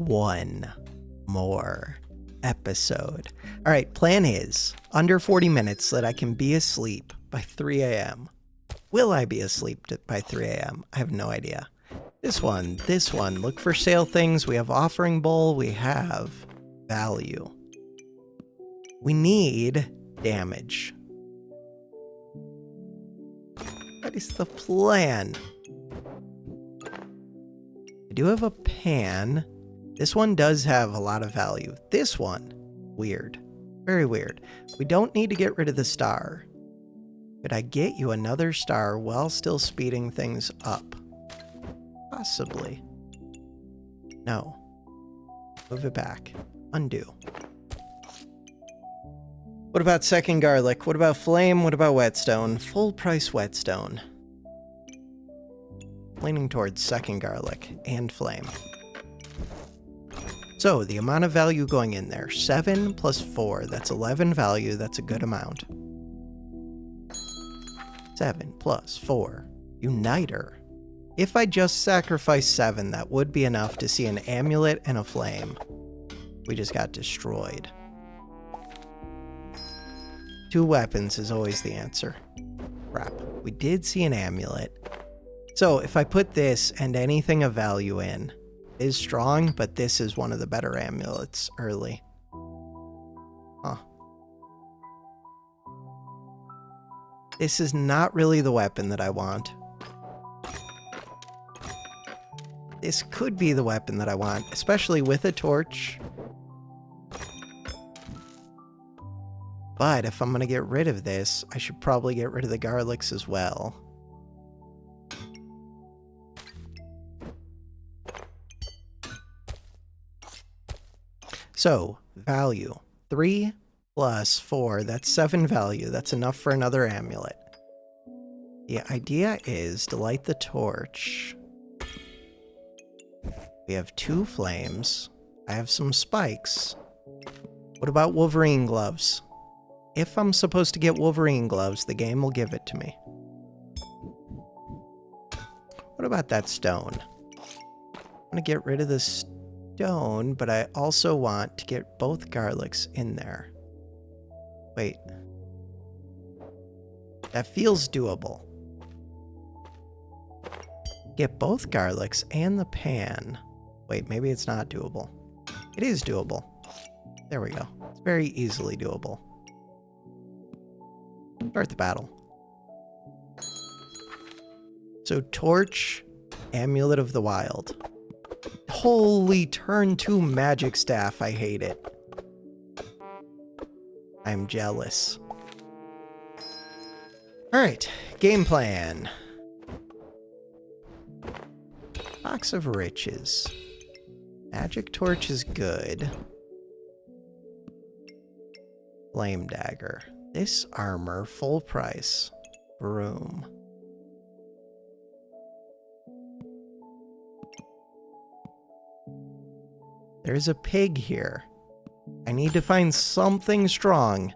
one more episode. All right, plan is under 40 minutes so that I can be asleep by 3 a.m. Will I be asleep by 3 a.m.? I have no idea. This one, look for sale things. We have offering bowl, we have value. We need damage. What is the plan? I do have a pan. This one does have a lot of value. This one, weird. Very weird. We don't need to get rid of the star. Could I get you another star while still speeding things up? Possibly. No. Move it back. Undo. What about second garlic? What about flame? What about whetstone? Full price whetstone. Leaning towards second garlic and flame. So the amount of value going in there, 7 plus 4, that's 11 value, that's a good amount. 7 plus 4, uniter. If I just sacrifice 7, that would be enough to see an amulet and a flame. We just got destroyed. 2 weapons is always the answer. Crap, we did see an amulet. So if I put this and anything of value in, it is strong, but this is one of the better amulets early. Huh. This is not really the weapon that I want. This could be the weapon that I want, especially with a torch. But if I'm going to get rid of this, I should probably get rid of the garlics as well. So, value. 3 plus 4, that's 7 value. That's enough for another amulet. The idea is to light the torch. We have 2 flames. I have some spikes. What about Wolverine gloves? If I'm supposed to get Wolverine gloves, the game will give it to me. What about that stone? I'm going to get rid of the stone, but I also want to get both garlics in there. Wait. That feels doable. Get both garlics and the pan. Wait, maybe it's not doable. It is doable. There we go. It's very easily doable. Start the battle. So torch, amulet of the wild. Holy turn 2 magic staff. I hate it. I'm jealous. Alright, game plan. Box of riches. Magic torch is good. Flame dagger. This armor, full price. Broom. There's a pig here. I need to find something strong.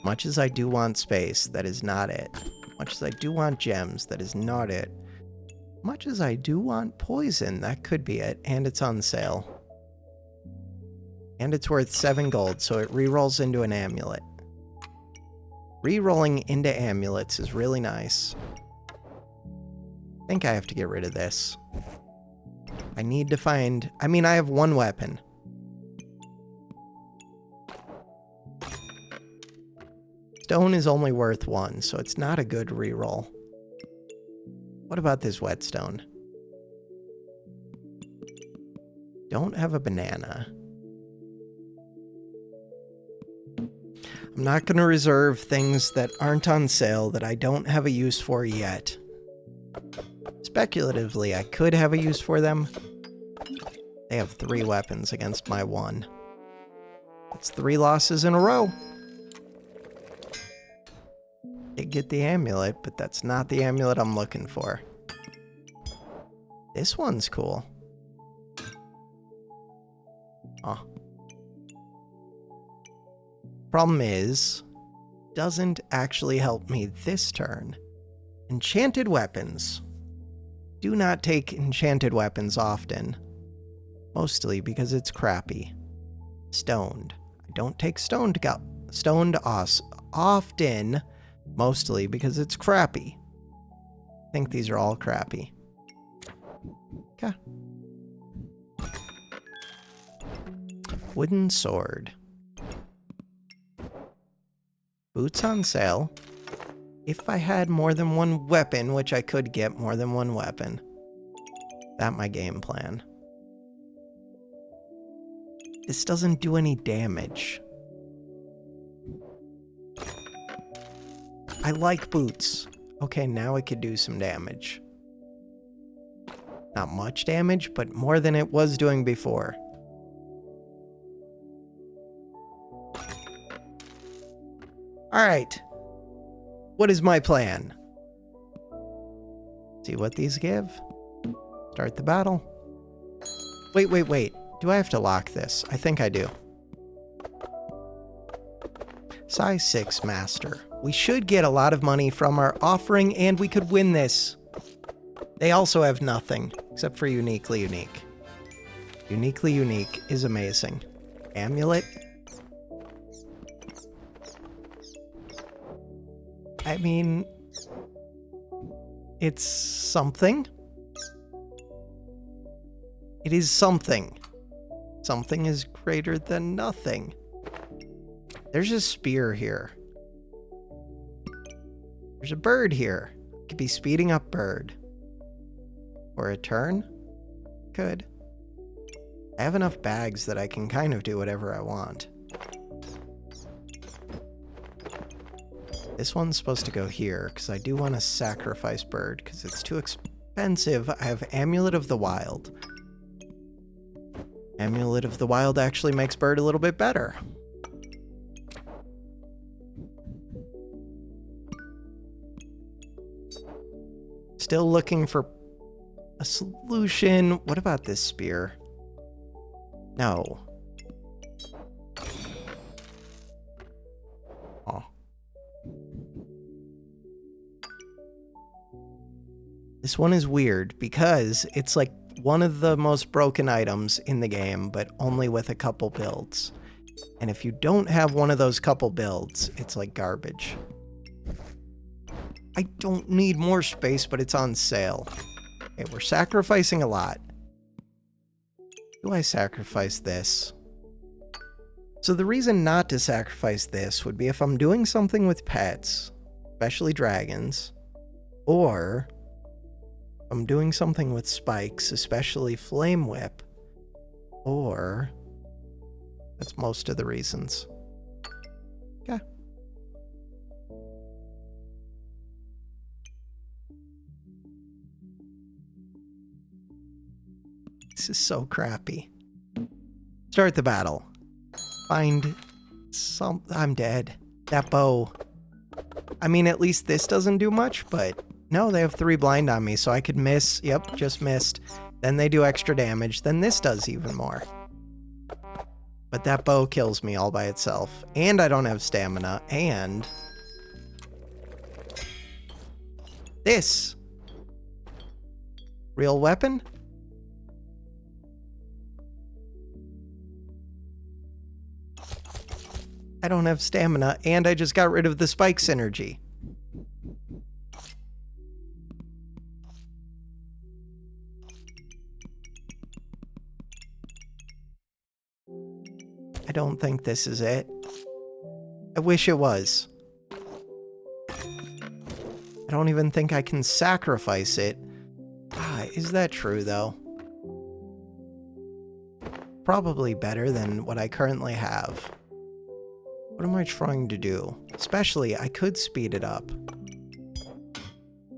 Much as I do want space, that is not it. Much as I do want gems, that is not it. Much as I do want poison, that could be it. And it's on sale. And it's worth 7 gold, so it rerolls into an amulet. Rerolling into amulets is really nice. I think I have to get rid of this. I need to find... I mean, I have 1 weapon. Stone is only worth 1, so it's not a good reroll. What about this whetstone? Don't have a banana. I'm not going to reserve things that aren't on sale that I don't have a use for yet. Speculatively, I could have a use for them. They have 3 weapons against my 1. That's 3 losses in a row. Did get the amulet, but that's not the amulet I'm looking for. This one's cool. Huh. Problem is, doesn't actually help me this turn. Enchanted weapons. Do not take enchanted weapons often. Mostly because it's crappy. Stoned. I don't take stoned often. Mostly because it's crappy. I think these are all crappy. Okay. Wooden sword. Boots on sale. If I had more than one weapon, which I could get more than one weapon. That's my game plan. This doesn't do any damage. I like boots. Okay, now it could do some damage. Not much damage, but more than it was doing before. Alright. What is my plan? See what these give. Start the battle. Wait. Do I have to lock this? I think I do. Size 6 Master. We should get a lot of money from our offering, and we could win this. They also have nothing, except for Uniquely Unique. Uniquely Unique is amazing. Amulet. I mean, it's something. It is something. Something is greater than nothing. There's a spear here. There's a bird here. Could be speeding up bird. Or a turn? Could. I have enough bags that I can kind of do whatever I want. This one's supposed to go here, because I do want to sacrifice bird, because it's too expensive. I have Amulet of the Wild. Amulet of the Wild actually makes bird a little bit better. Still looking for a solution. What about this spear? No. Oh. This one is weird because it's like one of the most broken items in the game, but only with a couple builds. And if you don't have one of those couple builds, it's like garbage. I don't need more space, but it's on sale. Okay, we're sacrificing a lot. Do I sacrifice this? So the reason not to sacrifice this would be if I'm doing something with pets, especially dragons, or I'm doing something with spikes, especially Flame Whip, or that's most of the reasons. Okay. This is so crappy. Start the battle. Find some... I'm dead. That bow. I mean, at least this doesn't do much, but... No, they have 3 blind on me, so I could miss. Yep, just missed. Then they do extra damage. Then this does even more. But that bow kills me all by itself. And I don't have stamina. And... this. Real weapon? I don't have stamina, and I just got rid of the spike synergy. I don't think this is it. I wish it was. I don't even think I can sacrifice it. Ah, is that true, though? Probably better than what I currently have. What am I trying to do? Especially, I could speed it up.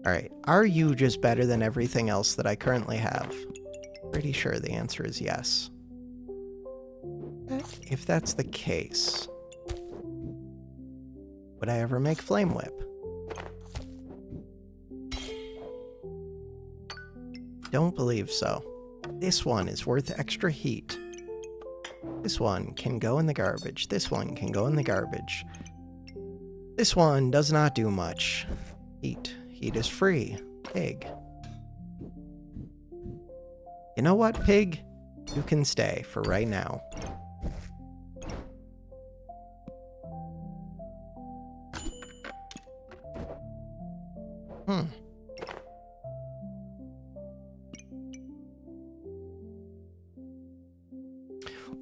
Alright, are you just better than everything else that I currently have? Pretty sure the answer is yes. If that's the case, would I ever make Flame Whip? Don't believe so. This one is worth extra heat. This one can go in the garbage. This one can go in the garbage. This one does not do much. Heat. Heat is free. Pig. You know what, pig? You can stay for right now.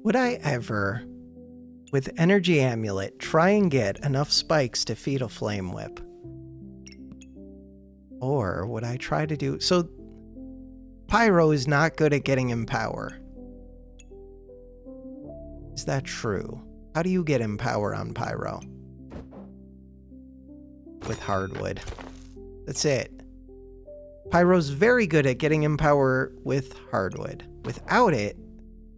Would I ever, with Energy Amulet, try and get enough spikes to feed a Flame Whip? Or would I try to do... So, Pyro is not good at getting Empower. Is that true? How do you get Empower on Pyro? With Hardwood. That's it. Pyro's very good at getting Empower with Hardwood. Without it,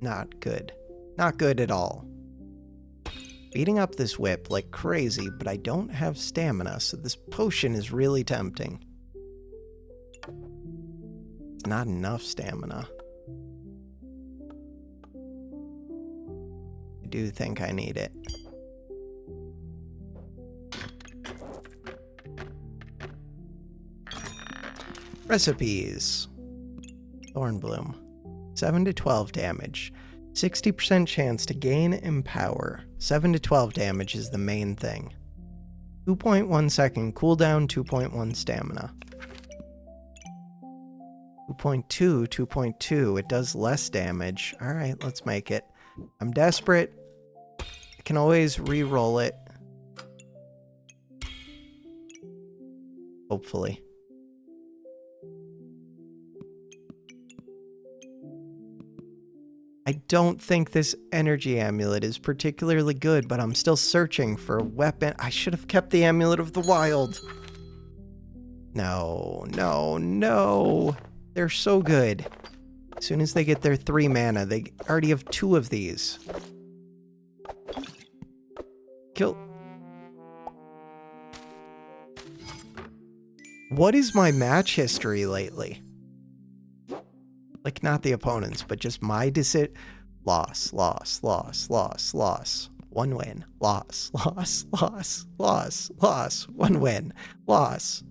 not good. Not good at all. Beating up this whip like crazy, but I don't have stamina, so this potion is really tempting. It's not enough stamina. I do think I need it. Recipes. Thornbloom. 7 to 12 damage. 60% chance to gain Empower. 7 to 12 damage is the main thing. 2.1 second cooldown, 2.1 stamina. 2.2, 2.2. It does less damage. Alright, let's make it. I'm desperate. I can always re-roll it. Hopefully. I don't think this Energy Amulet is particularly good, but I'm still searching for a weapon. I should have kept the Amulet of the Wild. No, no, no. They're so good. As soon as they get their 3 mana, they already have 2 of these. Kill. What is my match history lately? Like, not the opponents, but just my loss, loss, loss, loss, loss. 1 win. Loss, loss, loss, loss, loss. 1 win. Loss.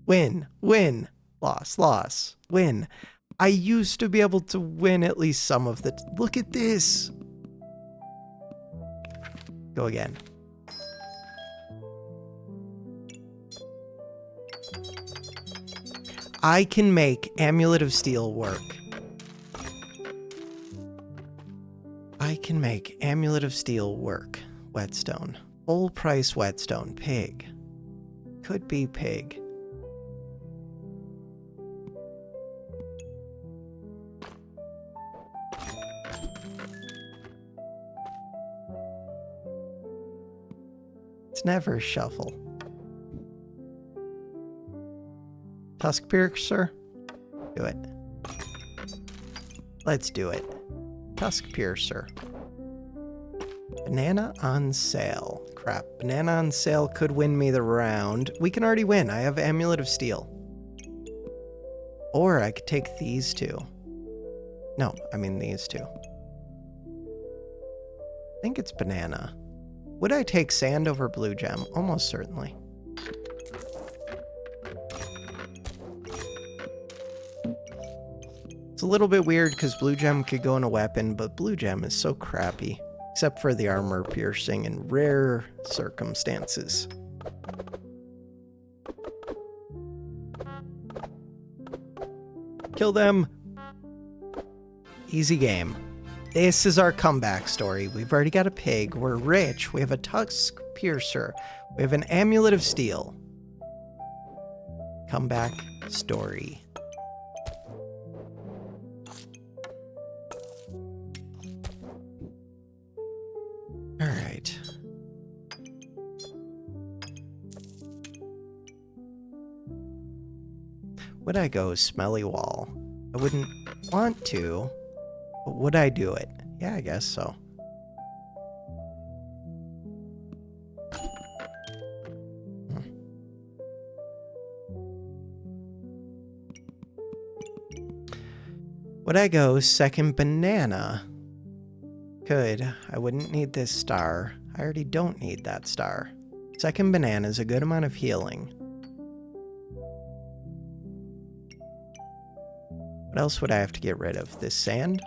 Win, win. Loss, loss. Win. I used to be able to win at least some of the... Look at this! Go again. I can make Amulet of Steel work. I can make Amulet of Steel work. Whetstone. Full price Whetstone. Pig. Could be pig. It's never shuffle. Tusk Piercer? Do it. Let's do it. Tusk Piercer. Banana on sale. Crap. Banana on sale could win me the round. We can already win. I have Amulet of Steel. Or I could take these 2. No, I mean these 2. I think it's banana. Would I take sand over blue gem? Almost certainly. It's a little bit weird because blue gem could go in a weapon, but blue gem is so crappy. Except for the armor piercing in rare circumstances. Kill them! Easy game. This is our comeback story. We've already got a pig. We're rich. We have a Tusk Piercer. We have an Amulet of Steel. Comeback story. All right. Would I go Smelly Wall? I wouldn't want to, but would I do it? Yeah, I guess so. Would I go second banana? Could. I wouldn't need this star. I already don't need that star. Second banana is a good amount of healing. What else would I have to get rid of? This sand?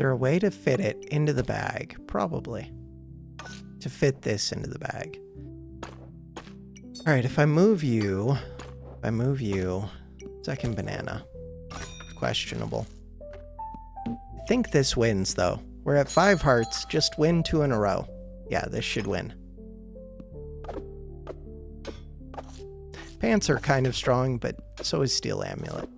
there a way to fit it into the bag? Probably. To fit this into the bag. All right, if I move you, second banana. Questionable. I think this wins, though. We're at 5 hearts. Just win 2 in a row. Yeah, this should win. Pants are kind of strong, but so is Steel Amulet.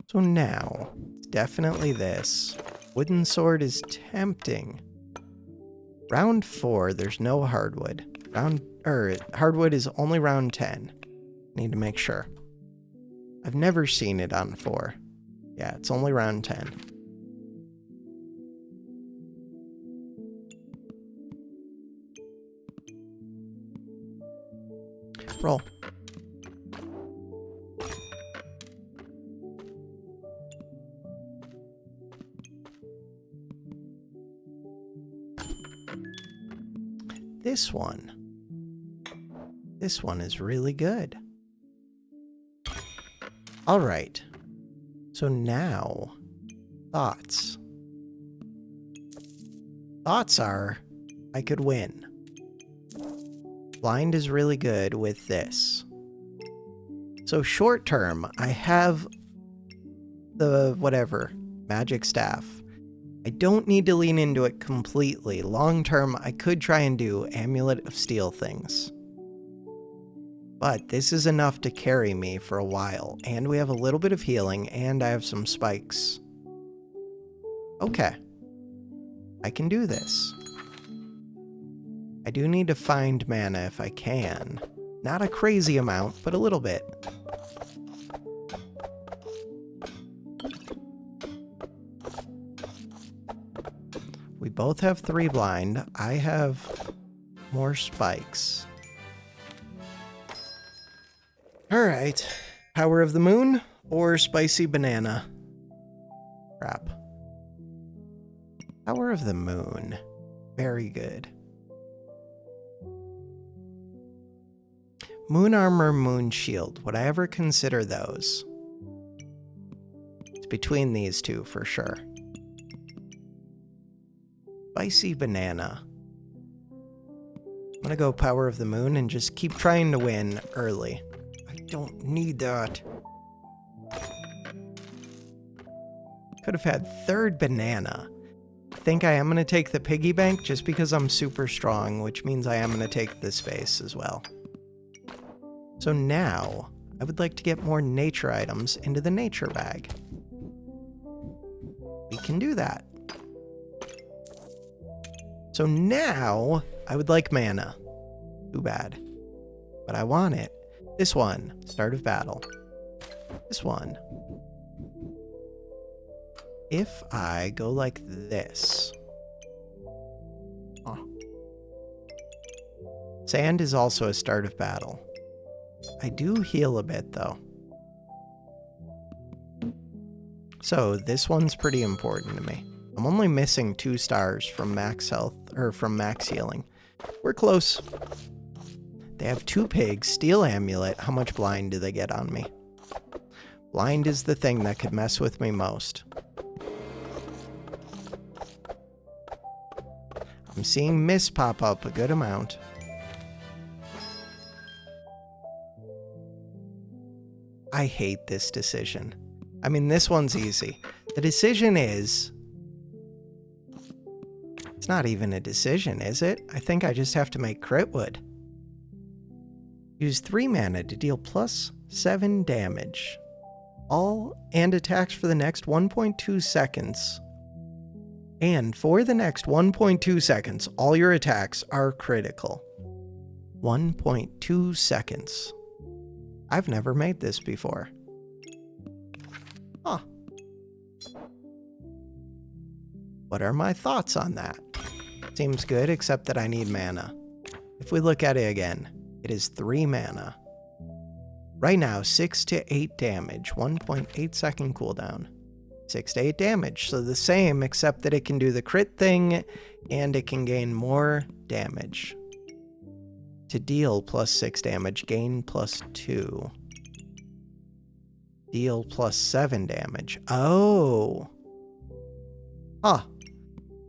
So now, it's definitely this. Wooden sword is tempting. Round 4, there's no hardwood. Hardwood is only round 10. Need to make sure. I've never seen it on 4. Yeah, it's only round 10. Roll. This one is really good. All right. So now, thoughts. Thoughts are, I could win. Blind is really good with this. So short term, I have the whatever, magic staff. I don't need to lean into it completely. Long term, I could try and do Amulet of Steel things. But this is enough to carry me for a while, and we have a little bit of healing, and I have some spikes. Okay. I can do this. I do need to find mana if I can. Not a crazy amount, but a little bit. We both have 3 blind. I have more spikes. Alright. Power of the Moon or Spicy Banana? Crap. Power of the Moon. Very good. Moon Armor, Moon Shield. Would I ever consider those? It's between these two for sure. Spicy Banana. I'm gonna go Power of the Moon and just keep trying to win early. I don't need that. Could have had 3rd banana. I think I am gonna take the piggy bank just because I'm super strong, which means I am gonna take the space as well. So now, I would like to get more nature items into the nature bag. We can do that. So now, I would like mana. Too bad. But I want it. This one, Start of Battle. This one. If I go like this. Oh. Sand is also a Start of Battle. I do heal a bit, though. So, this one's pretty important to me. I'm only missing 2 stars from max health, or from max healing. We're close. They have 2 pigs, Steel Amulet. How much blind do they get on me? Blind is the thing that could mess with me most. I'm seeing miss pop up a good amount. I hate this decision. I mean, this one's easy. The decision is... It's not even a decision, is it? I think I just have to make crit wood. Use 3 mana to deal plus 7 damage. All and attacks for the next 1.2 seconds. And for the next 1.2 seconds, all your attacks are critical. 1.2 seconds. I've never made this before. Huh. What are my thoughts on that? Seems good, except that I need mana. If we look at it again, it is 3 mana. Right now, 6 to 8 damage, 1.8 second cooldown. 6 to 8 damage, so the same, except that it can do the crit thing, and it can gain more damage. To deal +6 damage, gain +2. Deal +7 damage. Oh. Huh.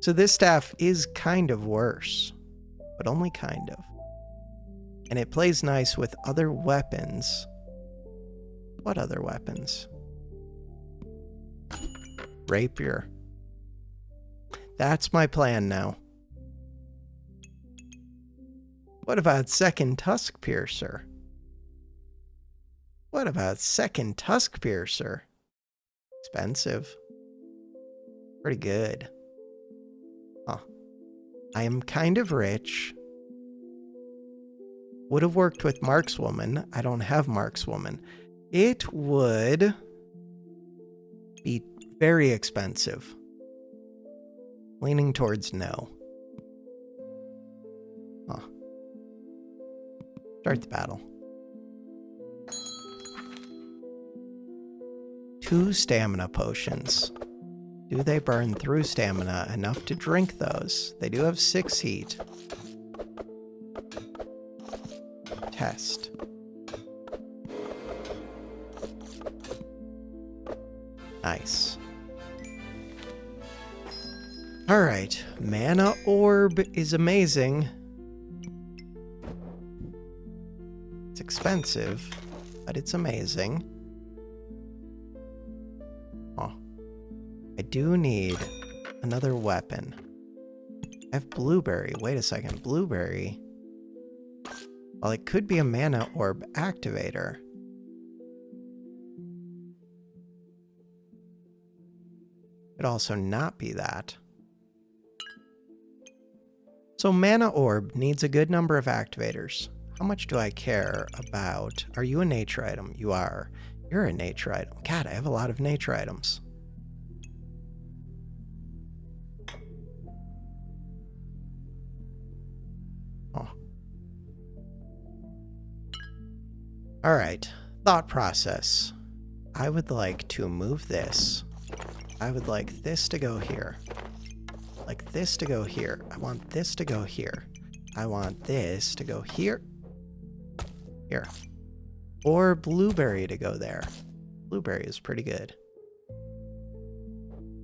So this staff is kind of worse, but only kind of. And it plays nice with other weapons. What other weapons? Rapier. That's my plan now. What about second Tusk Piercer? What about second Tusk Piercer? Expensive. Pretty good. Huh. I am kind of rich. Would have worked with Markswoman. I don't have Markswoman. It would be very expensive. Leaning towards no. Huh. Start the battle. 2 stamina potions. Do they burn through stamina enough to drink those? They do have 6 heat. Test. Nice. Alright, Mana Orb is amazing. It's expensive, but it's amazing. Oh. I do need another weapon. I have Blueberry. Wait a second, Blueberry. Well, it could be a Mana Orb activator. Could also not be that. So Mana Orb needs a good number of activators. How much do I care about? Are you a nature item? You are. You're a nature item. God, I have a lot of nature items. Oh. All right. Thought process. I would like to move this. I would like this to go here. Like this to go here. I want this to go here. I want this to go here. Here. Or Blueberry to go there. Blueberry is pretty good.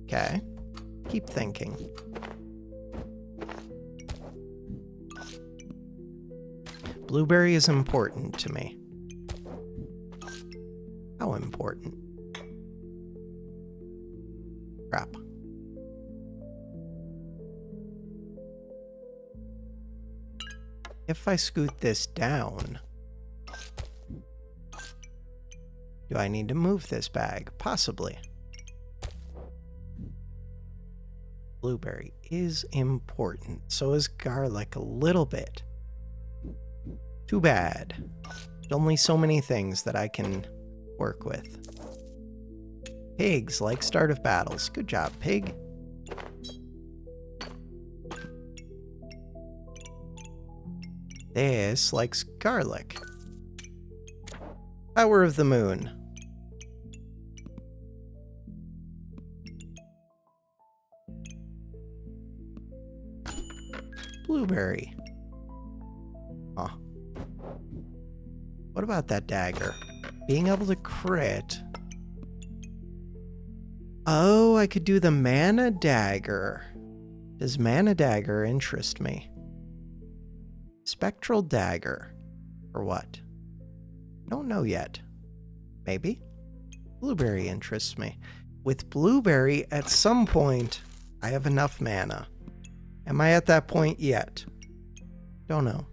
Okay. Keep thinking. Blueberry is important to me. How important? Crap. If I scoot this down, do I need to move this bag? Possibly. Blueberry is important. So is garlic a little bit. Too bad. There's only so many things that I can work with. Pigs like start of battles. Good job, pig. This likes garlic. Power of the moon. Blueberry. Huh. What about that dagger? Being able to crit. Oh, I could do the mana dagger. Does mana dagger interest me? Spectral dagger. Or what? Don't know yet. Maybe? Blueberry interests me. With Blueberry, at some point, I have enough mana. Am I at that point yet? Don't know.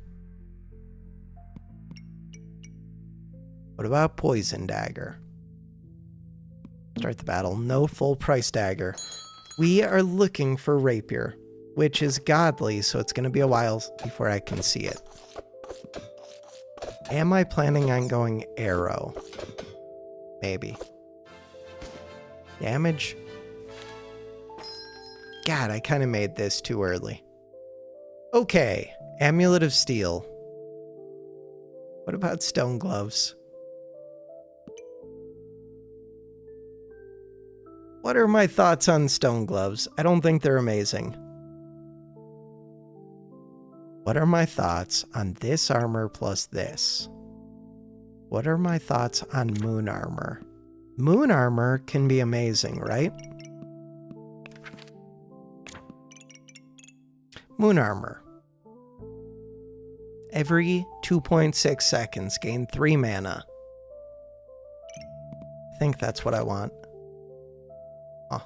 What about Poison Dagger? Start the battle. No full price dagger. We are looking for Rapier, which is godly, so it's going to be a while before I can see it. Am I planning on going arrow? Maybe. Damage? God, I kind of made this too early. Okay, Amulet of Steel. What about Stone Gloves? What are my thoughts on Stone Gloves? I don't think they're amazing. What are my thoughts on this armor plus this? What are my thoughts on moon armor? Moon armor can be amazing, right? Moon armor. Every 2.6 seconds, gain 3 mana. I think that's what I want. Huh.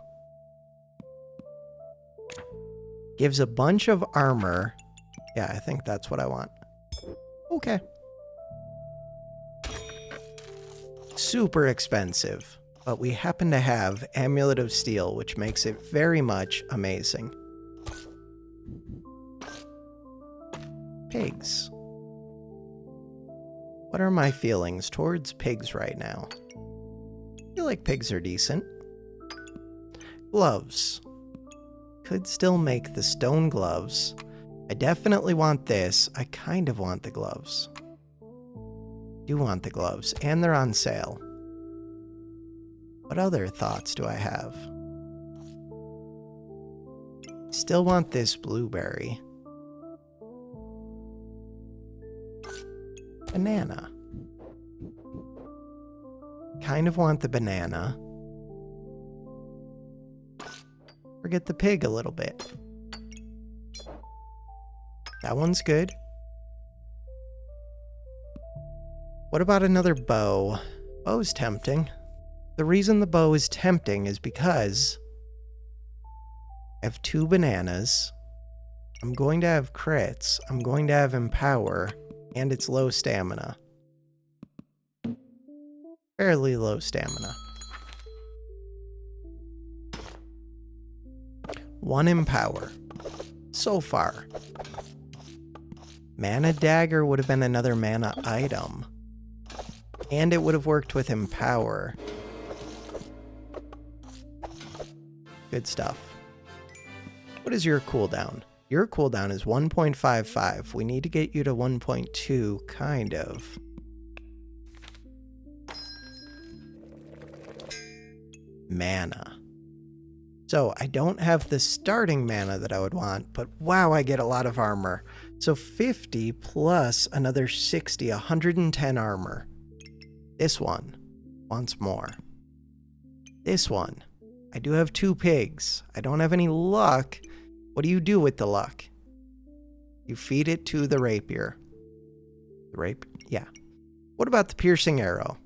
Gives a bunch of armor. Yeah, I think that's what I want. Okay. Super expensive, but we happen to have Amulet of Steel, which makes it very much amazing. Pigs. What are my feelings towards pigs right now? I feel like pigs are decent. Gloves. Could still make the stone gloves. I definitely want this. I kind of want the gloves. Do want the gloves, and they're on sale. What other thoughts do I have? Still want this blueberry. Banana. Kind of want the banana. Forget the pig a little bit. That one's good. What about another bow? Bow's tempting. The reason the bow is tempting is because I have 2 bananas. I'm going to have crits. I'm going to have empower. And it's low stamina. Fairly low stamina. 1 empower. So far. Mana dagger would have been another mana item. And it would have worked with empower. Good stuff. What is your cooldown? Your cooldown is 1.55. We need to get you to 1.2, kind of. Mana. So I don't have the starting mana that I would want, but wow, I get a lot of armor. So 50 plus another 60, 110 armor. This one wants more. This one. I do have 2 pigs. I don't have any luck. What do you do with the luck? You feed it to the rapier. The yeah. What about the piercing arrow?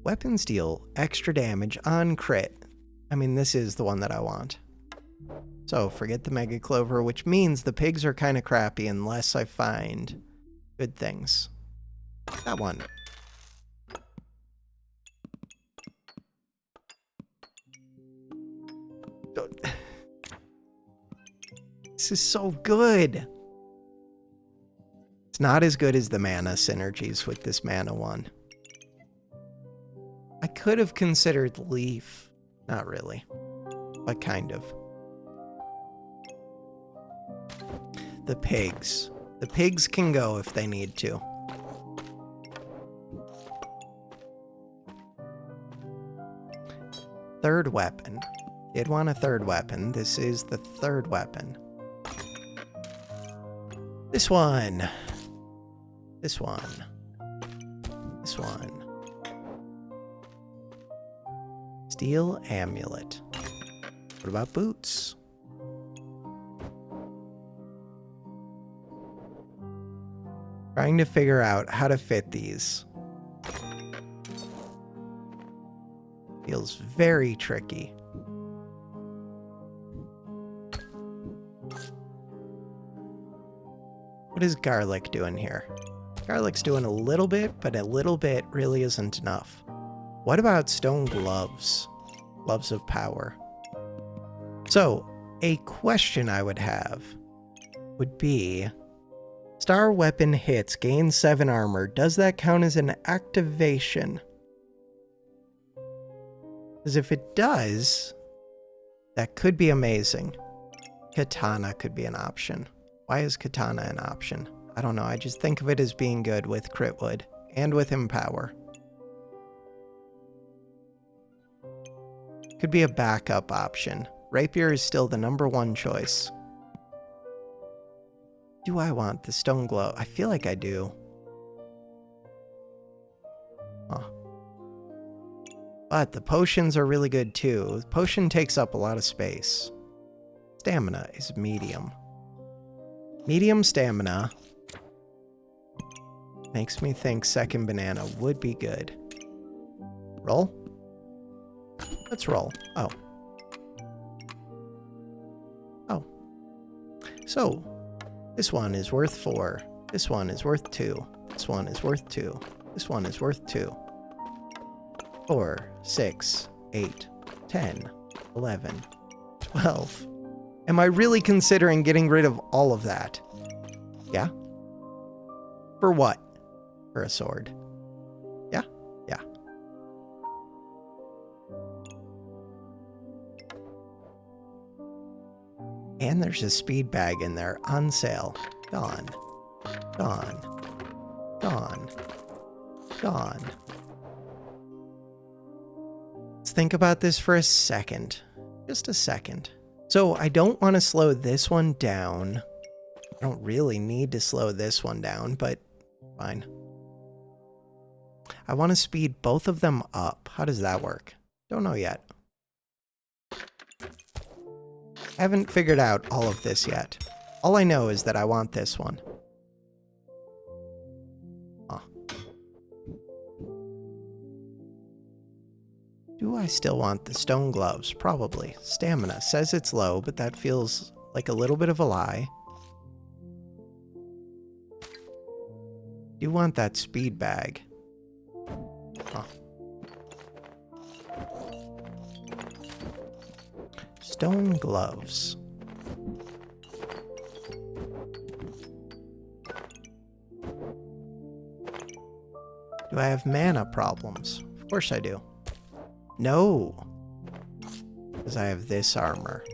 Weapons deal extra damage on crit. I mean, this is the one that I want. So forget the Mega Clover, which means the pigs are kind of crappy unless I find good things. That one. This is so good. It's not as good as the mana synergies with this mana one. I could have considered Leaf. Not really, but kind of. The pigs. The pigs can go if they need to. Third weapon. Did want a third weapon. This is the third weapon. This one. This one. This one. Steel amulet. What about boots? Trying to figure out how to fit these. Feels very tricky. What is garlic doing here? Garlic's doing a little bit, but a little bit really isn't enough. What about stone gloves? Gloves of power. So, a question I would have would be, star weapon hits, gain 7 armor. Does that count as an activation? Because if it does, that could be amazing. Katana could be an option. Why is Katana an option? I don't know. I just think of it as being good with Critwood and with Empower. Could be a backup option. Rapier is still the #1 choice. Do I want the stone glove? I feel like I do. Huh. But the potions are really good too. The potion takes up a lot of space. Stamina is medium. Medium stamina makes me think second banana would be good. Roll? Let's roll. Oh. Oh. So, this one is worth 4. This one is worth 2. This one is worth 2. This one is worth 2. 4, 6, 8, 10, 11, 12. Am I really considering getting rid of all of that? Yeah? For what? For a sword. Yeah? Yeah. And there's a speed bag in there on sale. Gone. Gone. Gone. Gone. Let's think about this for a second. Just a second. So I don't want to slow this one down. I don't really need to slow this one down, but fine. I want to speed both of them up. How does that work? Don't know yet. I haven't figured out all of this yet. All I know is that I want this one. Huh. Do I still want the stone gloves? Probably. Stamina says it's low, but that feels like a little bit of a lie. Do want that speed bag. Huh. Stone gloves. Do I have mana problems? Of course I do. No. Because I have this armor.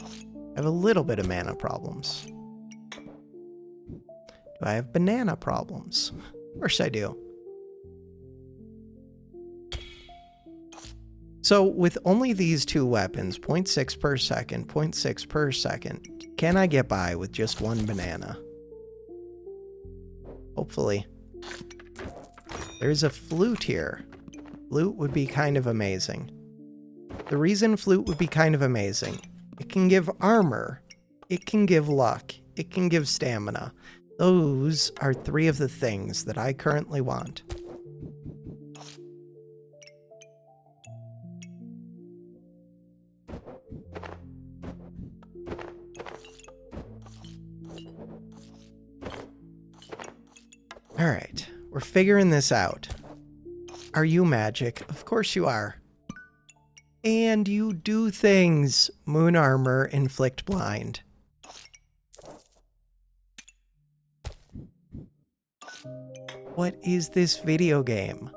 I have a little bit of mana problems. Do I have banana problems? Of course I do. So with only these two weapons, 0.6 per second, 0.6 per second, can I get by with just one banana? Hopefully. There's a flute here. Flute would be kind of amazing. The reason flute would be kind of amazing, it can give armor, it can give luck, it can give stamina. Those are 3 of the things that I currently want. Alright, we're figuring this out. Are you magic? Of course you are. And you do things. Moon armor, inflict blind. What is this video game?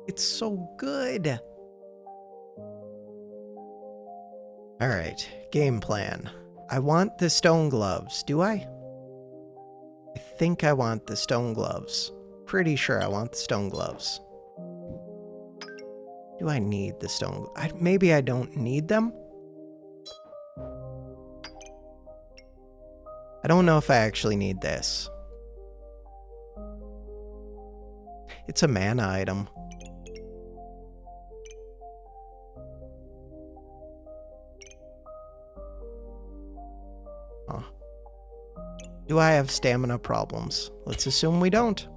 It's so good. Alright, game plan. I want the stone gloves. Do I? I think I want the stone gloves. Pretty sure I want the stone gloves. Do I need the stone? Maybe I don't need them? I don't know if I actually need this. It's a mana item. Huh. Do I have stamina problems? Let's assume we don't.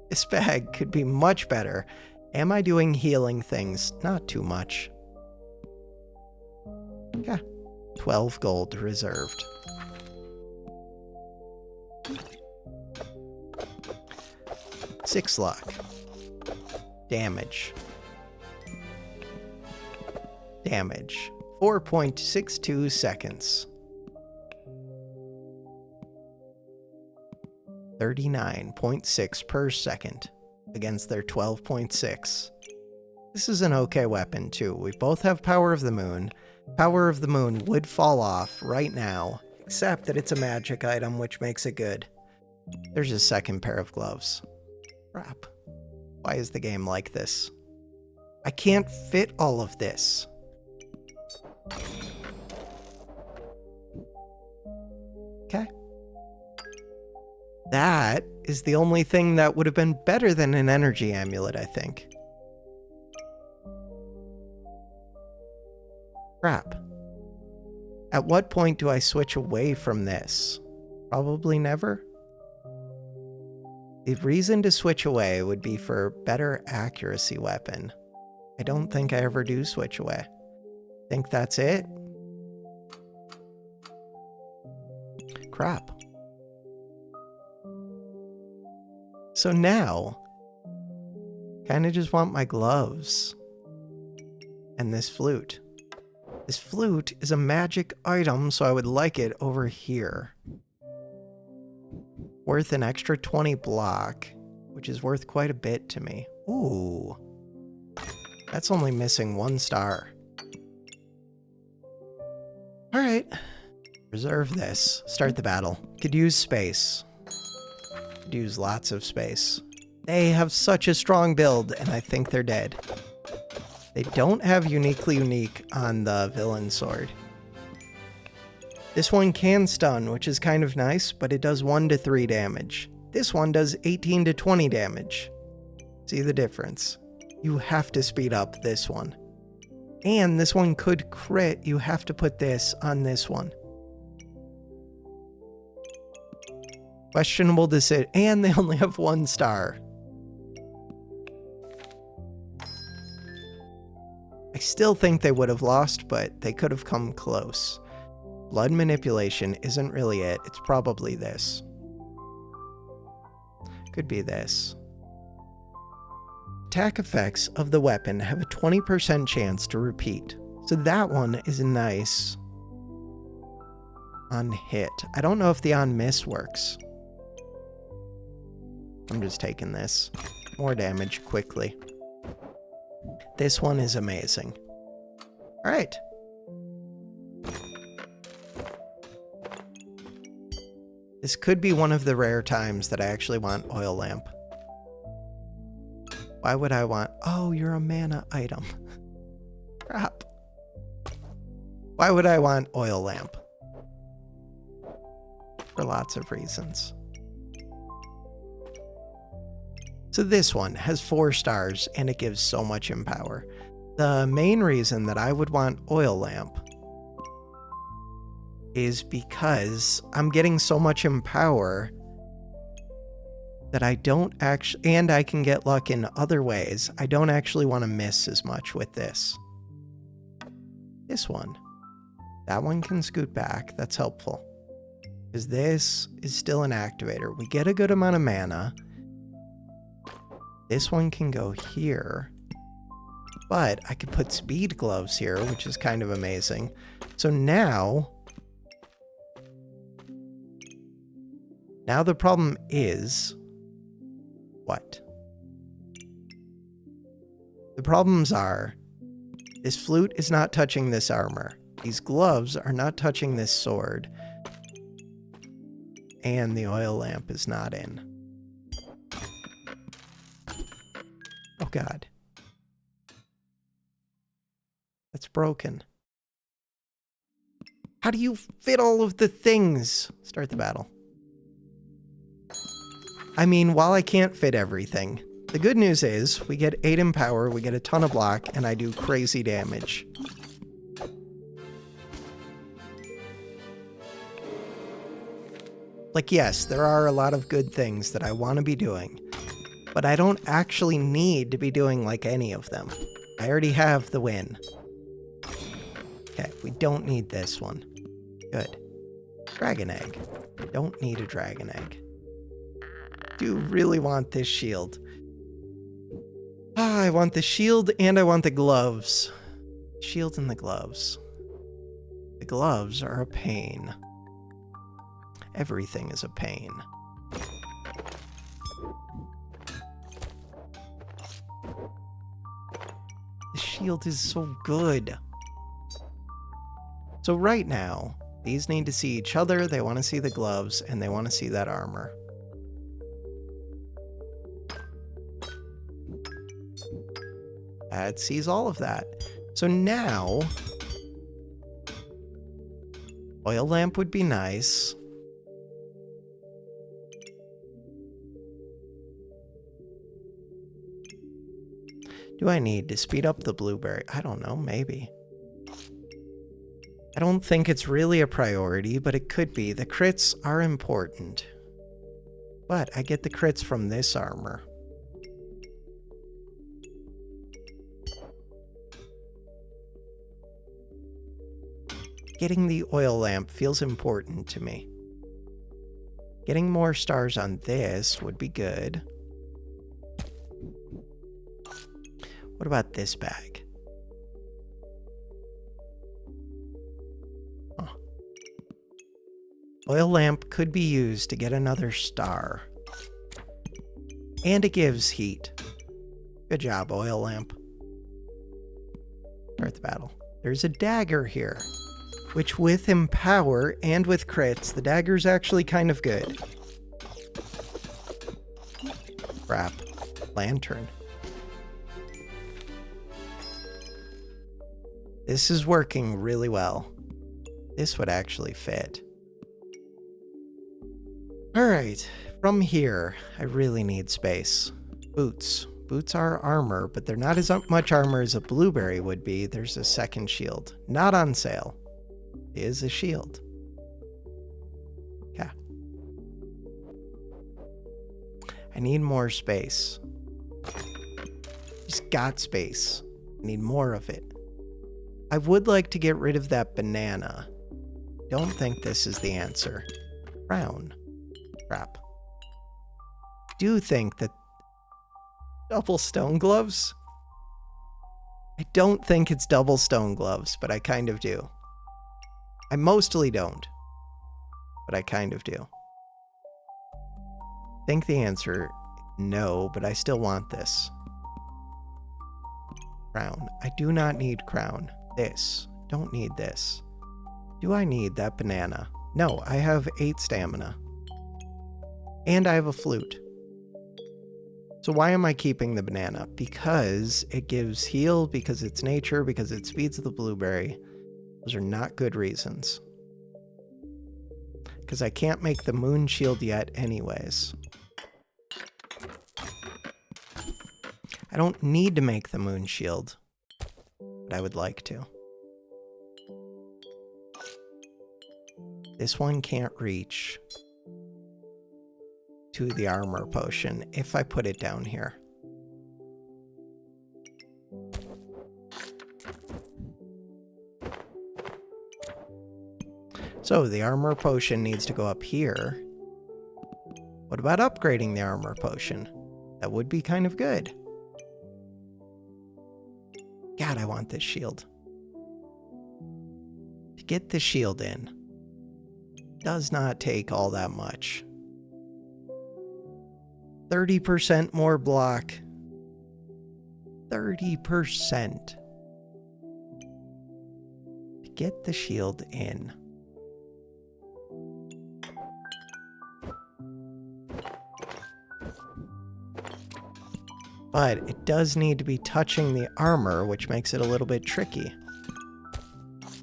This bag could be much better. Am I doing healing things? Not too much. Yeah. 12 gold reserved. Six luck. Damage. Damage. 4.62 seconds. 39.6 per second against their 12.6. This is an okay weapon too. We both have Power of the Moon. Power of the Moon would fall off right now, except that it's a magic item, which makes it good. There's a second pair of gloves. Crap. Why is the game like this? I can't fit all of this. That is the only thing that would have been better than an energy amulet, I think. Crap. At what point do I switch away from this? Probably never. The reason to switch away would be for better accuracy weapon. I don't think I ever do switch away. Think that's it? Crap. So now, kind of just want my gloves and this flute. This flute is a magic item, so I would like it over here. Worth an extra 20 block, which is worth quite a bit to me. Ooh. That's only missing 1 star. Alright. Reserve this. Start the battle. Could use space. Could use lots of space. They have such a strong build, and I think they're dead. They don't have uniquely unique on the villain sword. This one can stun, which is kind of nice, but it does 1 to 3 damage. This one does 18 to 20 damage. See the difference? You have to speed up this one. And this one could crit. You have to put this on this one. Questionable decision. And they only have 1 star. I still think they would have lost, but they could have come close. Blood manipulation isn't really it. It's probably this. Could be this. Attack effects of the weapon have a 20% chance to repeat. So that one is nice. On hit. I don't know if the on miss works. I'm just taking this. More damage quickly. This one is amazing. Alright. This could be one of the rare times that I actually want oil lamp. Why would I want... Oh, you're a mana item. Crap. Why would I want oil lamp? For lots of reasons. So this one has 4 stars, and it gives so much empower. The main reason that I would want oil lamp is because I'm getting so much empower that I don't actually, and I can get luck in other ways. I don't actually want to miss as much with this. This one. That one can scoot back. That's helpful. Because this is still an activator. We get a good amount of mana. This one can go here. But I could put speed gloves here, which is kind of amazing. So now the problem is... What? The problems are, this flute is not touching this armor. These gloves are not touching this sword. And the oil lamp is not in. Oh god. That's broken. How do you fit all of the things? Start the battle. I mean, while I can't fit everything, the good news is we get 8 in power, we get a ton of block, and I do crazy damage. Like, yes, there are a lot of good things that I want to be doing, but I don't actually need to be doing like any of them. I already have the win. Okay, we don't need this one. Good. Dragon egg. Don't need a dragon egg. Do really want this shield. Ah, I want the shield and I want the gloves. Shield and the gloves. The gloves are a pain. Everything is a pain. The shield is so good. So right now, these need to see each other, they want to see the gloves, and they want to see that armor. It sees all of that. So now, oil lamp would be nice. do I need to speed up the blueberry? I don't know, maybe. I don't think it's really a priority, but it could be. The crits are important. But I get the crits from this armor. Getting the oil lamp feels important to me. Getting more stars on this would be good. What about this bag? Huh. Oil lamp could be used to get another star. And it gives heat. Good job, oil lamp. Start the battle. There's a dagger here, which with Empower and with crits, the dagger's actually kind of good. Crap. Lantern. This is working really well. This would actually fit. Alright, from here, I really need space. Boots. Boots are armor, but they're not as much armor as a blueberry would be. There's a second shield. Not on sale. It is a shield. Yeah. I need more space. Just got space. I need more of it. I would like to get rid of that banana. Don't think this is the answer. Crown. Crap. Do think that double stone gloves? I don't think it's double stone gloves, but I kind of do. I mostly don't, but I kind of do. I think the answer, no, but I still want this. Crown. I do not need crown. This. Don't need this. Do I need that banana? No, I have 8 stamina. And I have a flute. So why am I keeping the banana? Because it gives heal, because it's nature, because it speeds the blueberry. Those are not good reasons. Because I can't make the moon shield yet anyways. I don't need to make the moon shield, but I would like to. This one can't reach to the armor potion if I put it down here. So the armor potion needs to go up here. What about upgrading the armor potion? That would be kind of good. God, I want this shield. To get the shield in does not take all that much. 30% more block. 30%. To get the shield in. But it does need to be touching the armor, which makes it a little bit tricky.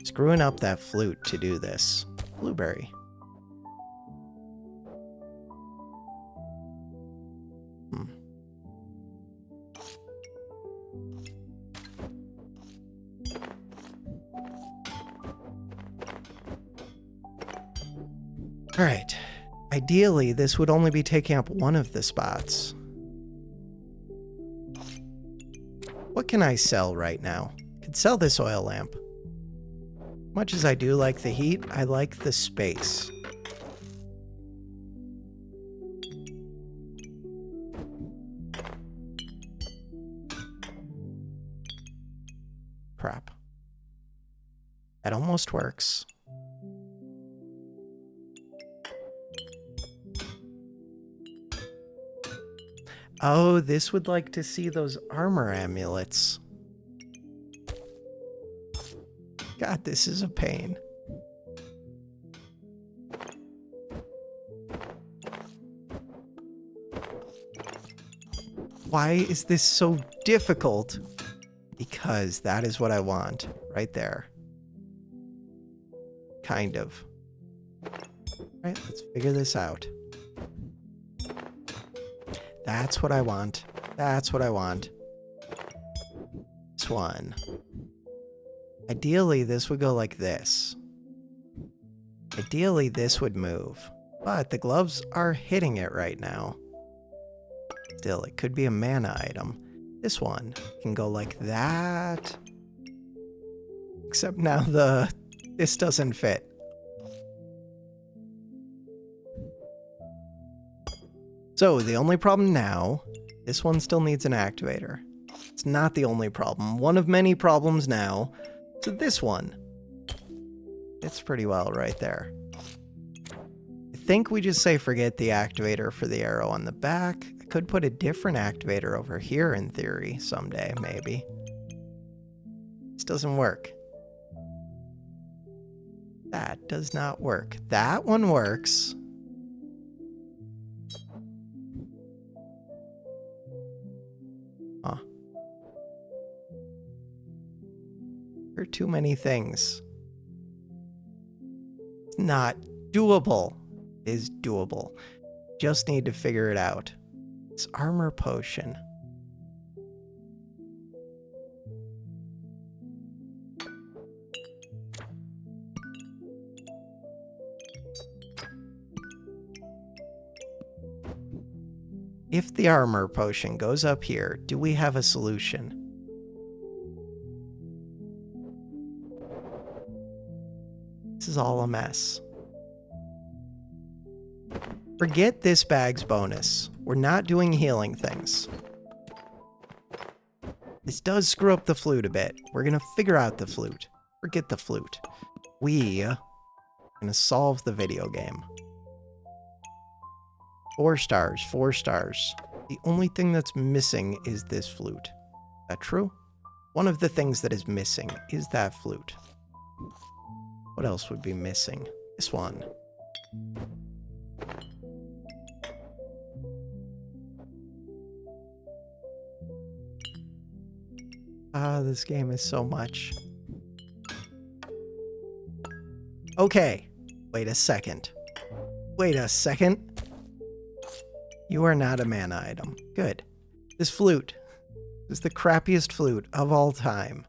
Screwing up that flute to do this. Blueberry. Alright. Ideally, this would only be taking up one of the spots. What can I sell right now? I could sell this oil lamp. Much as I do like the heat, I like the space. Crap. That almost works. Oh, this would like to see those armor amulets. God, this is a pain. Why is this so difficult? Because that is what I want, right there. Kind of. Right, let's figure this out. That's what I want. That's what I want. That's one. Ideally, this would go like this. Ideally, this would move. But the gloves are hitting it right now. Still, it could be a mana item. This one can go like that. Except now this doesn't fit. So the only problem now, this one still needs an activator. It's not the only problem. One of many problems now. So this one. It's pretty well right there. I think we just say forget the activator for the arrow on the back. I could put a different activator over here in theory someday, maybe. This doesn't work. That does not work. That one works. Huh. There are too many things. It's not doable. It is doable. Just need to figure it out. It's armor potion. If the armor potion goes up here, do we have a solution? This is all a mess. Forget this bag's bonus. We're not doing healing things. This does screw up the flute a bit. We're gonna figure out the flute. Forget the flute. We are gonna solve the video game. 4 stars, 4 stars. The only thing that's missing is this flute. Is that true? One of the things that is missing is that flute. What else would be missing? This one. This game is so much. Okay. Wait a second. Wait a second. You are not a mana item. Good. This flute is the crappiest flute of all time.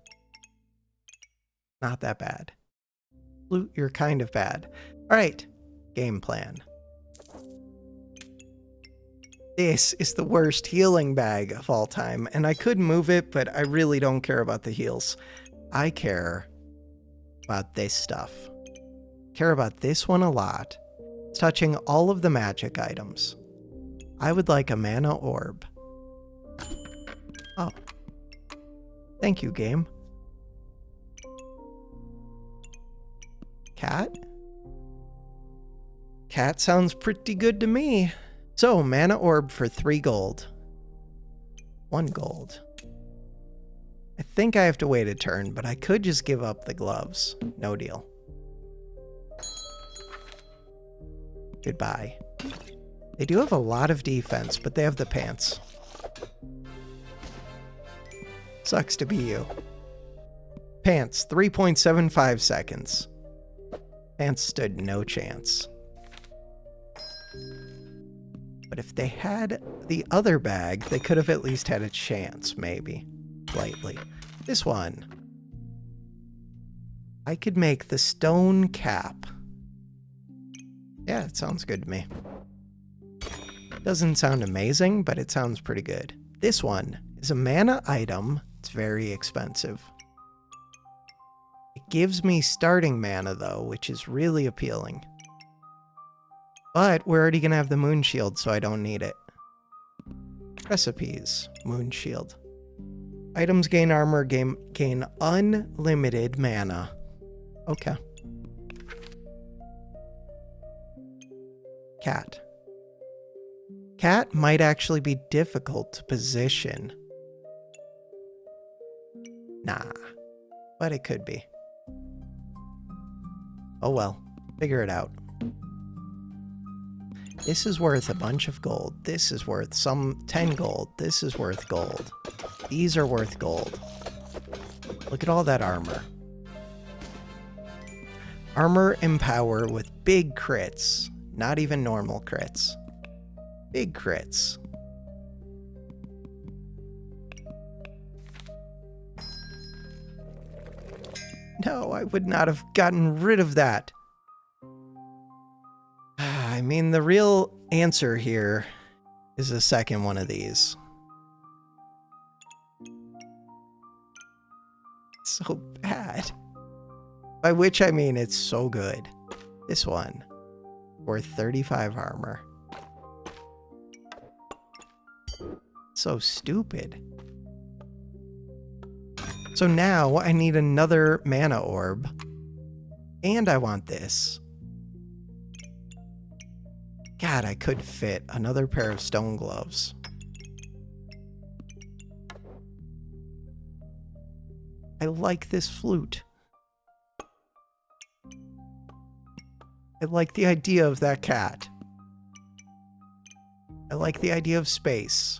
Not that bad. Flute, you're kind of bad. All right. Game plan. This is the worst healing bag of all time, and I could move it, but I really don't care about the heals. I care about this stuff. Care about this one a lot. It's touching all of the magic items. I would like a mana orb. Oh. Thank you, game. Cat? Cat sounds pretty good to me. So, mana orb for 3 gold. 1 gold. I think I have to wait a turn, but I could just give up the gloves. No deal. Goodbye. They do have a lot of defense, but they have the pants. Sucks to be you. Pants, 3.75 seconds. Pants stood no chance. But if they had the other bag, they could have at least had a chance, maybe. Slightly. This one. I could make the stone cap. Yeah, it sounds good to me. Doesn't sound amazing, but it sounds pretty good. This one is a mana item. It's very expensive. It gives me starting mana, though, which is really appealing. But we're already going to have the moon shield, so I don't need it. Recipes. Moon shield. Items gain armor, gain unlimited mana. Okay. Cat. Cat might actually be difficult to position. Nah. But it could be. Oh well. Figure it out. This is worth a bunch of gold. This is worth some 10 gold. This is worth gold. These are worth gold. Look at all that armor. Armor and power with big crits. Not even normal crits. Big crits. No, I would not have gotten rid of that. I mean, the real answer here is a second one of these. So bad. By which I mean it's so good. This one. Worth 35 armor. So stupid. So now I need another mana orb. And I want this. God, I could fit another pair of stone gloves. I like this flute. I like the idea of that cat. I like the idea of space.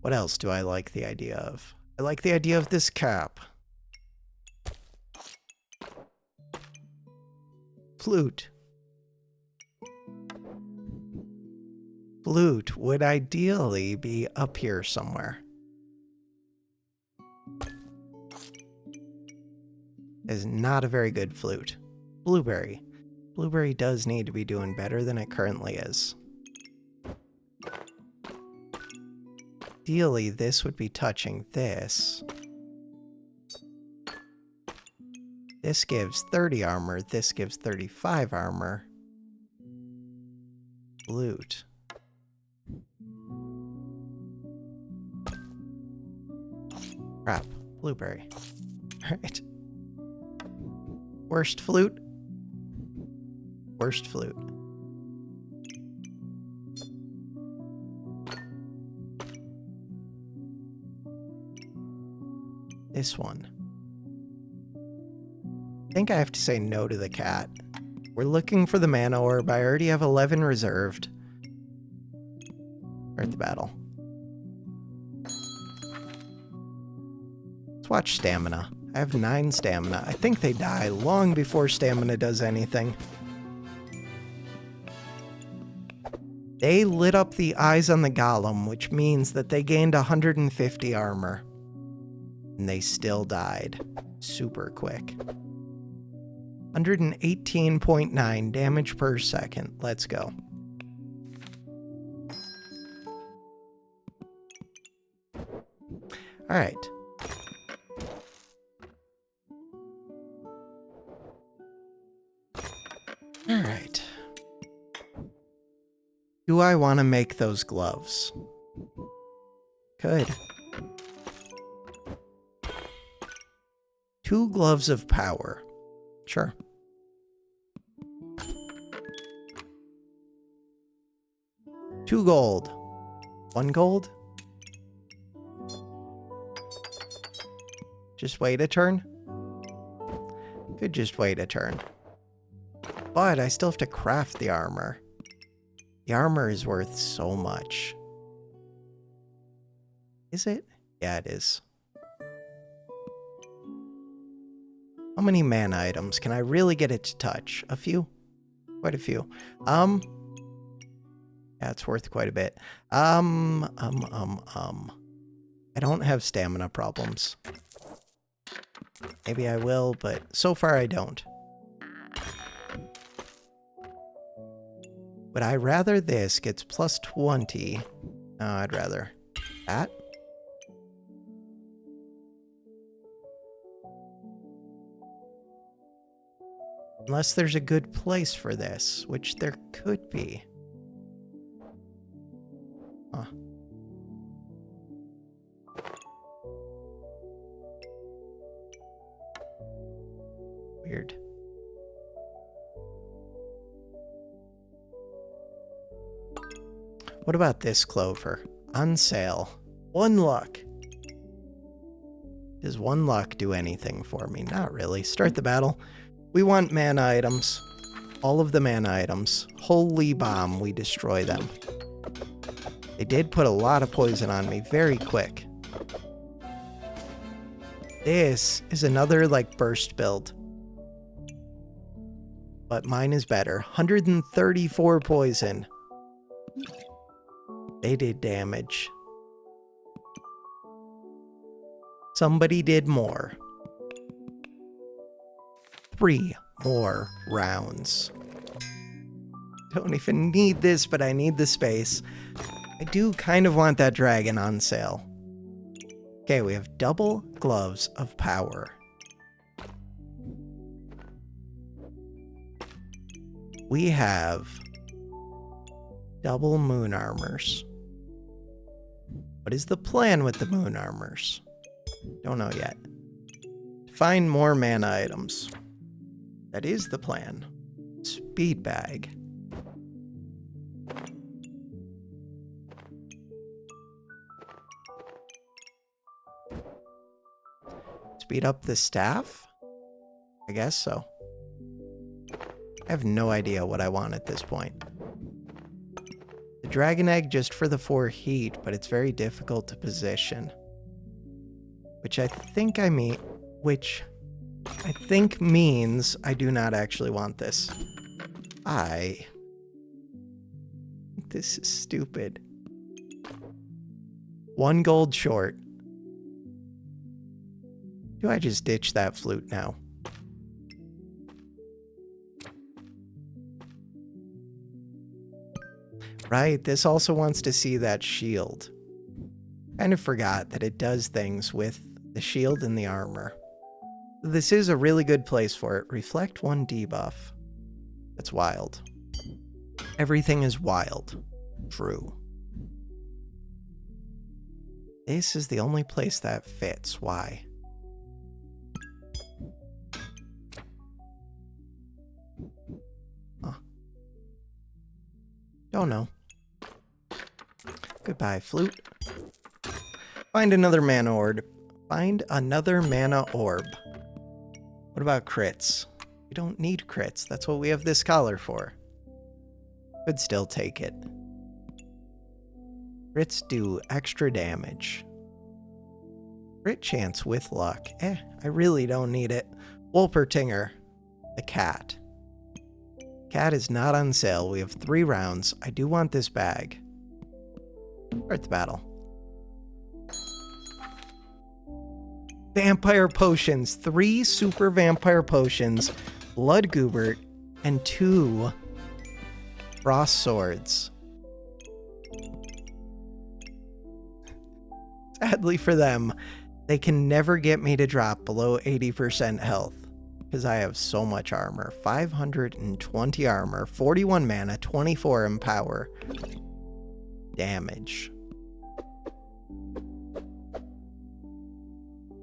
What else do I like the idea of? I like the idea of this cap. Flute. Flute would ideally be up here somewhere. Is not a very good flute. Blueberry. Blueberry does need to be doing better than it currently is. Ideally, this would be touching this. This gives 30 armor. This gives 35 armor. Flute. Crap. Blueberry. Alright. Worst flute. Worst flute. This one. I think I have to say no to the cat. We're looking for the mana orb. I already have 11 reserved. Start the battle. Let's watch stamina. I have 9 stamina. I think they die long before stamina does anything. They lit up the eyes on the golem, which means that they gained 150 armor. And they still died. Super quick. 118.9 damage per second. Let's go. Alright. Alright. Do I want to make those gloves? Could. 2 gloves of power. Sure. $2 gold. 1 gold? Just wait a turn? Could just wait a turn. But I still have to craft the armor. The armor is worth so much. Is it? Yeah, it is. How many mana items can I really get it to touch? A few? Quite a few. Yeah, it's worth quite a bit. I don't have stamina problems. Maybe I will, but so far I don't. Would I rather this gets plus 20? No, I'd rather that. Unless there's a good place for this, which there could be. Huh. Weird. What about this clover? On sale. 1 luck. Does 1 luck do anything for me? Not really. Start the battle. We want mana items. All of the mana items. Holy bomb, we destroy them. They did put a lot of poison on me very quick. This is another, like, burst build. But mine is better. 134 poison. They did damage. Somebody did more. 3 more rounds. Don't even need this, but I need the space. I do kind of want that dragon on sale. Okay, we have double gloves of power. We have double moon armors. What is the plan with the moon armors? Don't know yet. Find more mana items. That is the plan. Speed bag. Speed up the staff? I guess so. I have no idea what I want at this point. The dragon egg just for the 4 heat, but it's very difficult to position. Which I think means I do not actually want this. This is stupid. 1 gold short. Do I just ditch that flute now? Right, this also wants to see that shield. Kind of forgot that it does things with the shield and the armor. This is a really good place for it. Reflect 1 debuff. That's wild. Everything is wild. True. This is the only place that fits. Why? Huh. Don't know. Goodbye, flute. Find another mana orb. Find another mana orb. What about crits? We don't need crits. That's what we have this collar for. Could still take it. Crits do extra damage. Crit chance with luck. I really don't need it. Wolpertinger. The cat. Cat is not on sale. We have 3 rounds. I do want this bag. Start the battle. Vampire potions. 3 super vampire potions. Blood Goobert. And 2 frost swords. Sadly for them, they can never get me to drop below 80% health. Because I have so much armor. 520 armor, 41 mana, 24 in power. Damage.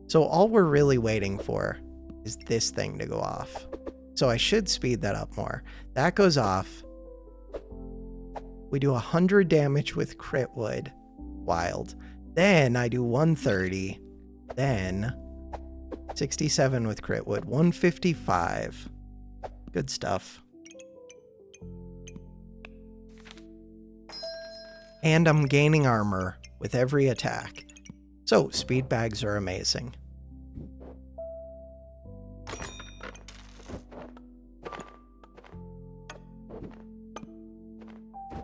So all we're really waiting for is this thing to go off. So I should speed that up more. That goes off. We do 100 damage with crit wood. Wild. Then I do 130. Then 67 with crit wood. 155. Good stuff. And I'm gaining armor with every attack. So speed bags are amazing.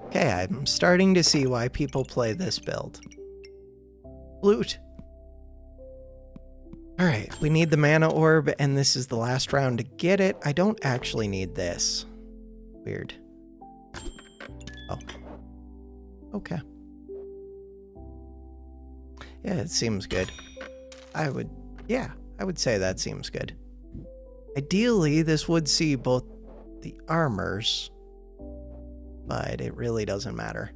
Okay, I'm starting to see why people play this build. Flute. Alright, we need the mana orb, and this is the last round to get it. I don't actually need this. Weird. Oh. Okay. Yeah, it seems good. I would say that seems good. Ideally, this would see both the armors, but it really doesn't matter.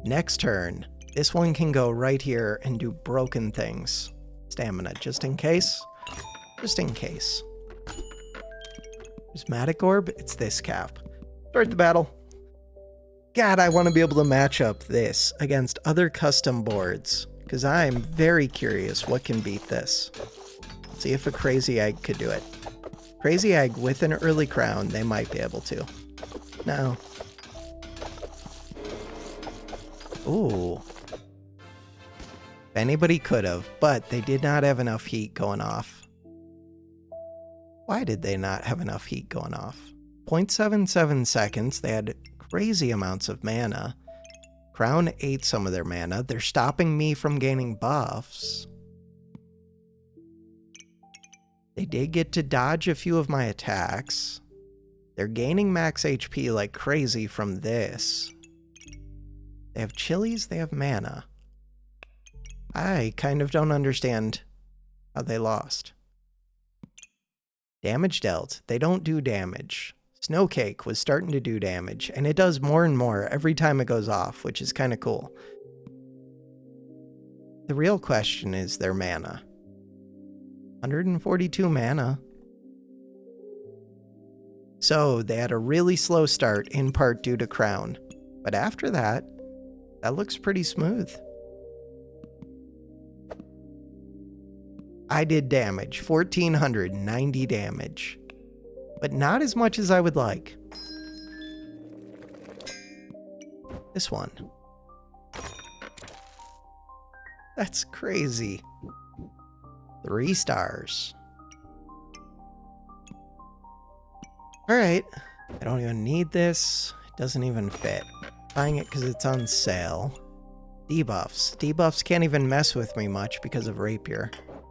Next turn, this one can go right here and do broken things. Stamina, just in case. Just in case. Prismatic Orb, it's this cap. Start the battle. God, I want to be able to match up this against other custom boards, because I'm very curious what can beat this. See if a Crazy Egg could do it. Crazy Egg with an early crown, they might be able to. No. Ooh. Anybody could have, but they did not have enough heat going off. Why did they not have enough heat going off? 0.77 seconds, they had crazy amounts of mana. Crown ate some of their mana. They're stopping me from gaining buffs. They did get to dodge a few of my attacks. They're gaining max HP like crazy from this. They have chilies, they have mana. I kind of don't understand how they lost. Damage dealt. They don't do damage. Snowcake was starting to do damage, and it does more and more every time it goes off, which is kind of cool. The real question is their mana. 142 mana. So they had a really slow start, in part due to Crown. But after that, that looks pretty smooth. I did damage, 1,490 damage. But not as much as I would like. This one. That's crazy. 3 stars. Alright. I don't even need this. It doesn't even fit. Buying it because it's on sale. Debuffs. Debuffs can't even mess with me much because of Rapier.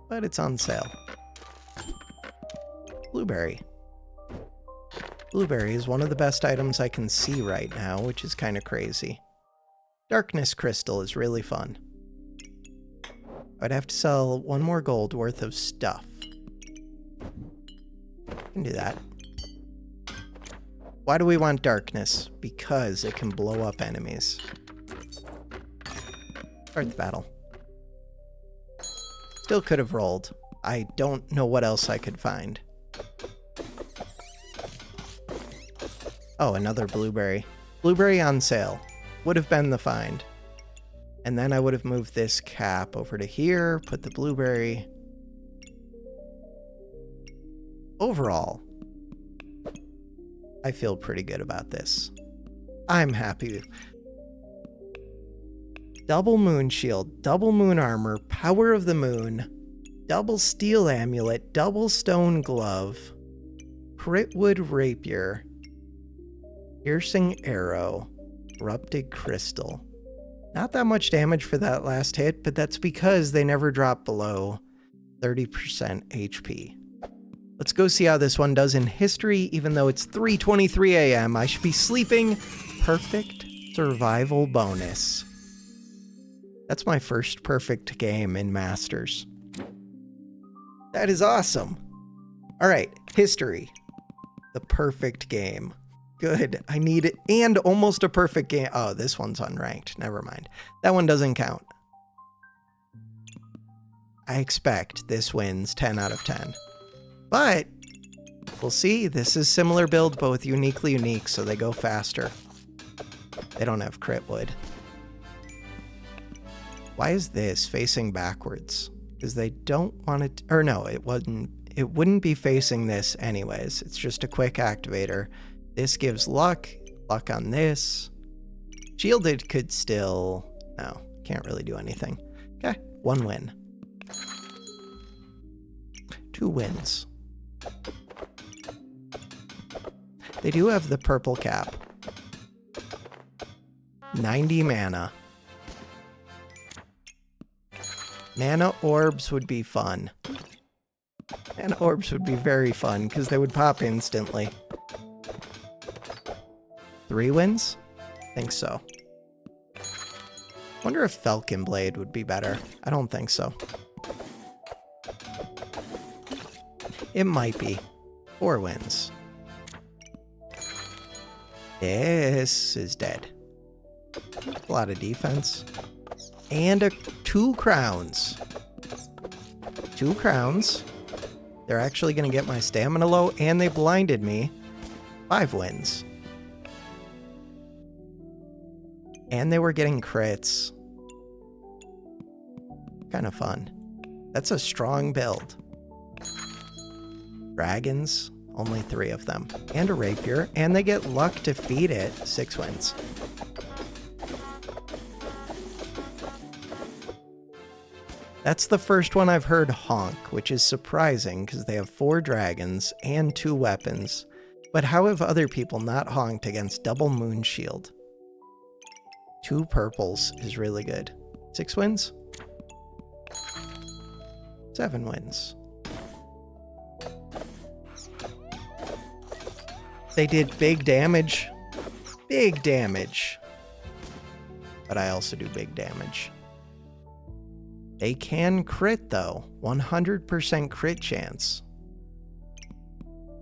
But it's on sale. Blueberry. Blueberry is one of the best items I can see right now, which is kind of crazy. Darkness Crystal is really fun. I'd have to sell 1 more gold worth of stuff. I can do that. Why do we want darkness? Because it can blow up enemies. Start the battle. Still could have rolled. I don't know what else I could find. Oh, another blueberry. Blueberry on sale. Would have been the find. And then I would have moved this cap over to here, put the blueberry. Overall, I feel pretty good about this. I'm happy. Double moon shield, double moon armor, power of the moon, double steel amulet, double stone glove, critwood rapier, piercing arrow, corrupted crystal. Not that much damage for that last hit, but that's because they never drop below 30% HP. Let's go see how this one does in history, even though it's 3:23 a.m. I should be sleeping. Perfect survival bonus. That's my first perfect game in Masters. That is awesome. All right, history. The perfect game. Good, I need it. And almost a perfect game. Oh, this one's unranked. Never mind. That one doesn't count. I expect this wins 10 out of 10. But we'll see. This is similar build, both uniquely unique, so they go faster. They don't have crit wood. Why is this facing backwards? Because they don't want it, or no, it wouldn't be facing this anyways. It's just a quick activator. This gives luck on this. Shielded could still, no, can't really do anything. Okay, 1 win. 2 wins. They do have the purple cap. 90 mana. Mana orbs would be fun. Mana orbs would be very fun because they would pop instantly. 3 wins? Think so. Wonder if Falcon Blade would be better. I don't think so. It might be. 4 wins. This is dead. A lot of defense. And 2 crowns. 2 crowns. They're actually going to get my stamina low, and they blinded me. 5 wins. And they were getting crits. Kind of fun. That's a strong build. Dragons, only 3 of them. And a rapier, and they get luck to feed it. 6 wins. That's the first one I've heard honk, which is surprising because they have 4 dragons and 2 weapons. But how have other people not honked against double moon shield? 2 purples is really good. 6 wins? 7 wins. They did big damage. Big damage. But I also do big damage. They can crit though. 100% crit chance.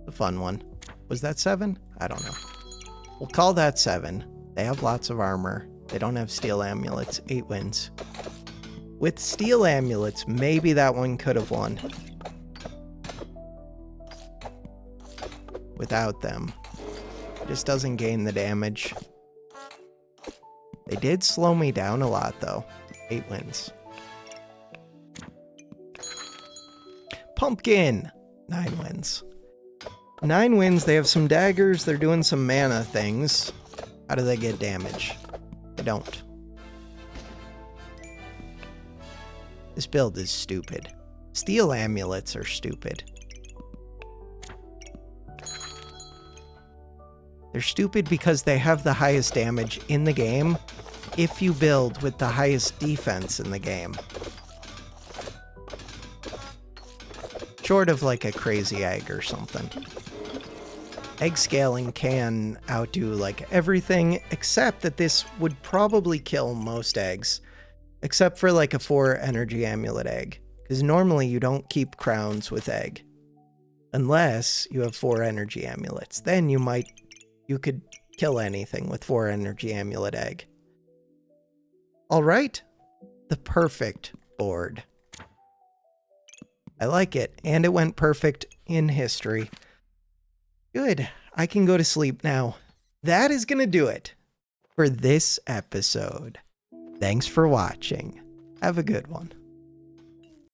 A fun one. Was that 7? I don't know. We'll call that 7. They have lots of armor. They don't have steel amulets. 8 wins. With steel amulets, maybe that one could have won. Without them. Just doesn't gain the damage. They did slow me down a lot though. 8 wins. Pumpkin! 9 wins. 9 wins, they have some daggers, they're doing some mana things. How do they get damage? They don't. This build is stupid. Steel amulets are stupid. They're stupid because they have the highest damage in the game if you build with the highest defense in the game. Short of like a crazy egg or something. Egg scaling can outdo like everything, except that this would probably kill most eggs. Except for like a 4 energy amulet egg. Because normally you don't keep crowns with egg. Unless you have 4 energy amulets. Then you could kill anything with 4 energy amulet egg. Alright. The perfect board. I like it. And it went perfect in history. Good. I can go to sleep now. That is going to do it for this episode. Thanks for watching. Have a good one.